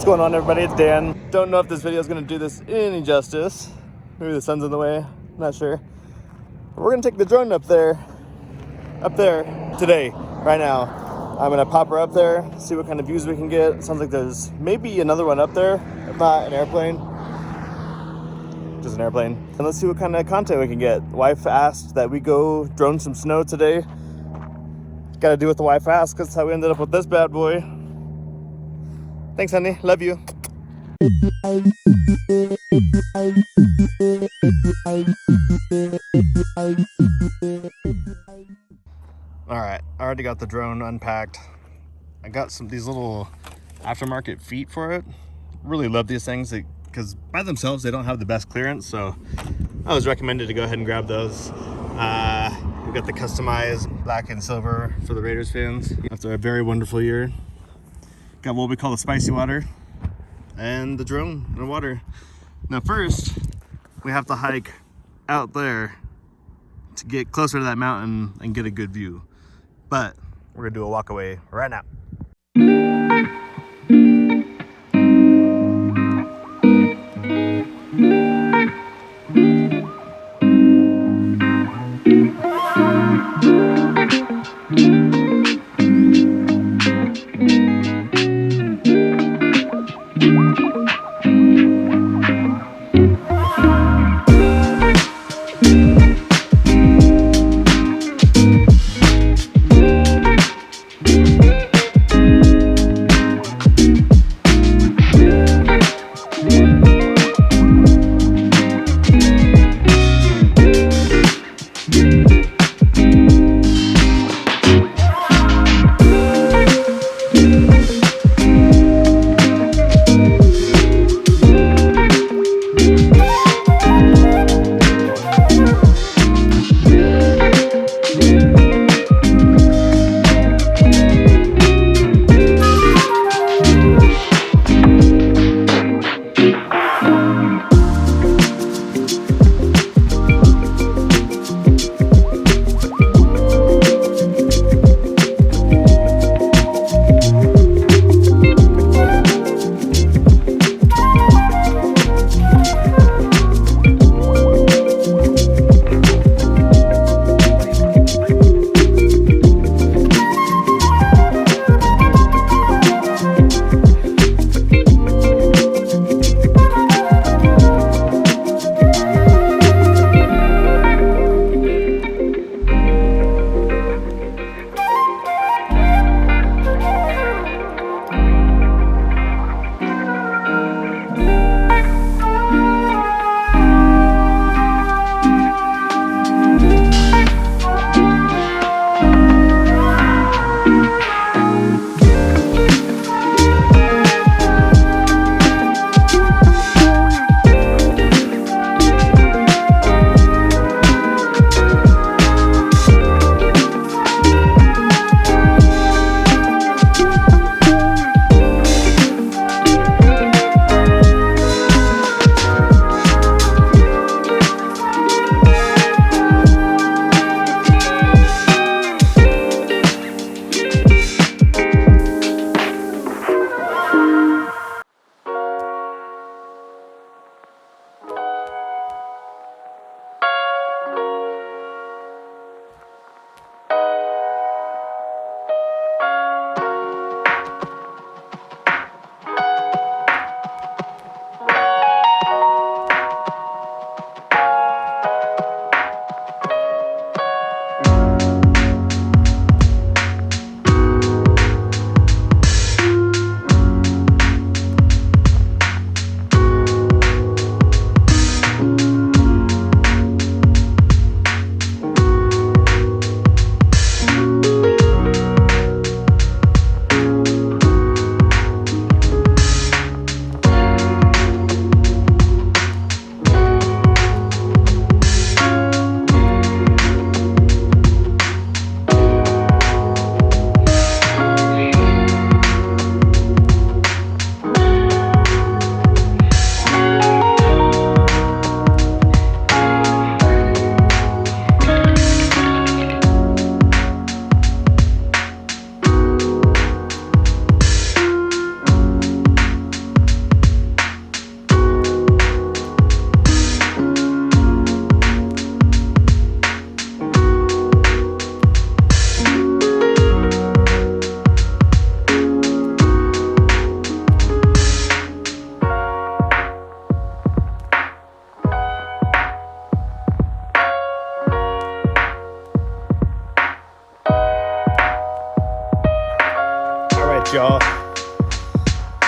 What's going on, everybody? It's Dan. Don't know if this video is going to do this any justice. Maybe the sun's in the way, not sure. But we're going to take the drone up there today, right now. I'm going to pop her up there, see what kind of views we can get. It sounds like there's maybe another one up there, if not an airplane. Just an airplane. And let's see what kind of content we can get. The wife asked that we go drone some snow today. Got to do what the wife asked, because that's how we ended up with this bad boy. Thanks, honey. Love you. All right, I already got the drone unpacked. I got these little aftermarket feet for it. Really love these things because by themselves they don't have the best clearance, so I was recommended to go ahead and grab those. We got the customized black and silver for the Raiders fans. After a very wonderful year, got what we call the spicy water and the drone in the water. Now first, we have to hike out there to get closer to that mountain and get a good view. But we're gonna do a walk away right now.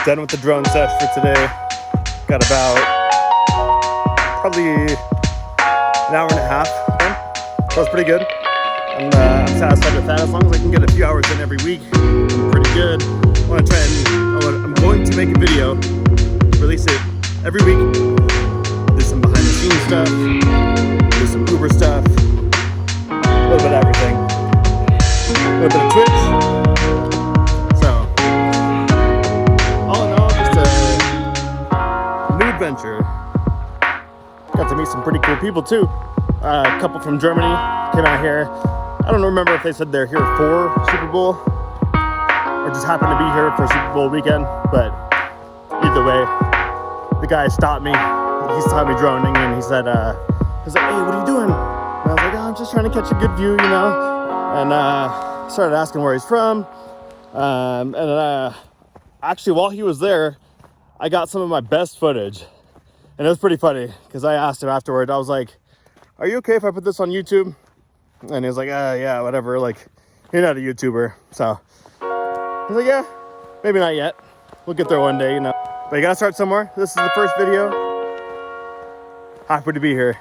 Done with the drone sesh for today. Got about probably an hour and a half in. So that's pretty good. I'm satisfied with that. As long as I can get a few hours in every week, I'm pretty good. I'm going to make a video, release it every week. Do some behind the scenes stuff, do some Uber stuff, a little bit of everything. A little bit of Twitch. So, all in all, just a new adventure. Got to meet some pretty cool people too. A couple from Germany came out here. I don't remember if they said they're here for Super Bowl or just happened to be here for Super Bowl weekend, but either way, the guy stopped me. He saw me droning and he said, he's like, hey, what are you doing? And I was like, oh, I'm just trying to catch a good view, you know? And started asking where he's from. Actually, while he was there, I got some of my best footage. And it was pretty funny because I asked him afterward, I was like, are you okay if I put this on YouTube? And he was like, yeah, whatever. Like, you're not a YouTuber. So I was like, yeah, maybe not yet. We'll get there one day, you know. But you gotta start somewhere. This is the first video. Happy to be here.